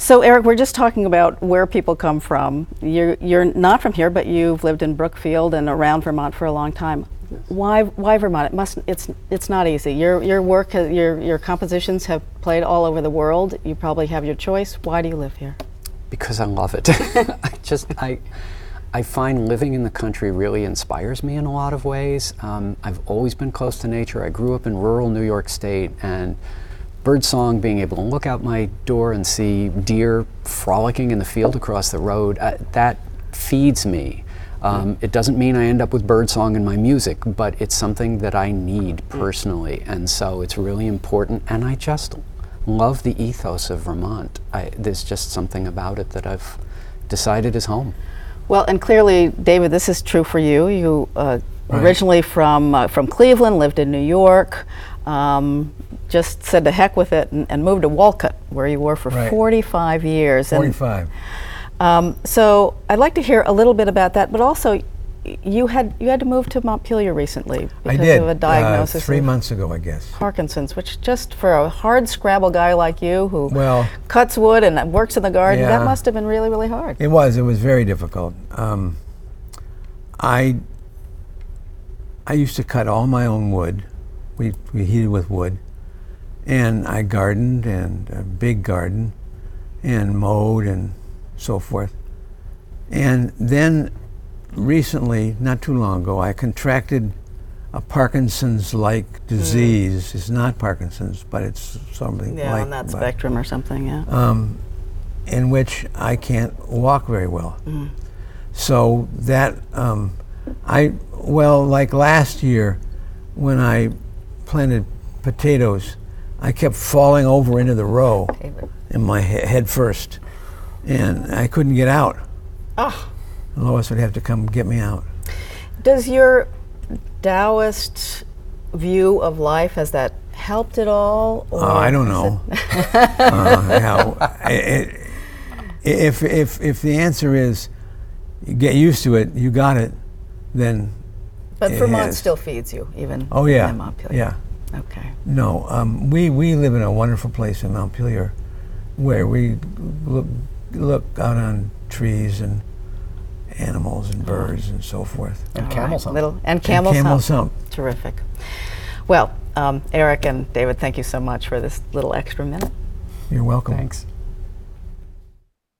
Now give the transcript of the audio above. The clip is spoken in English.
So Eric, we're just talking about where people come from. You're not from here, but you've lived in Brookfield and around Vermont for a long time. Why Vermont? It's not easy. Your work, your compositions have played all over the world. You probably have your choice. Why do you live here? Because I love it. I find living in the country really inspires me in a lot of ways. I've always been close to nature. I grew up in rural New York State, and birdsong, being able to look out my door and see deer frolicking in the field across the road, that feeds me. It doesn't mean I end up with birdsong in my music, but it's something that I need personally, and so it's really important, and I just love the ethos of Vermont. There's just something about it that I've decided is home. Well, and clearly, David, this is true for you. You originally from Cleveland, lived in New York, just said to heck with it and moved to Walcott, where you were for 45 years. 45. So I'd like to hear a little bit about that, but also you had to move to Montpelier recently because of a diagnosis 3 months ago, I guess. Parkinson's, which just for a hard scrabble guy like you who cuts wood and works in the garden, that must have been really, really hard. It was very difficult. I used to cut all my own wood. We heated with wood, and I gardened, and a big garden, and mowed and so forth. And then recently, not too long ago, I contracted a Parkinson's-like disease. It's not Parkinson's, but it's something like on that spectrum or something, in which I can't walk very well. So that, like last year, when I planted potatoes, I kept falling over into the row in my head first, and I couldn't get out. Lois would have to come get me out. Does your Taoist view of life, has that helped at all? I don't know. If the answer is you get used to it, you got it, then. But Vermont still feeds you, even in Montpelier. Yeah. Okay. No, we live in a wonderful place in Montpelier, where we look out on trees and animals and birds and so forth. And Camel's Hump. And Camel's Hump. Terrific. Well, Eric and David, thank you so much for this little extra minute. You're welcome. Thanks.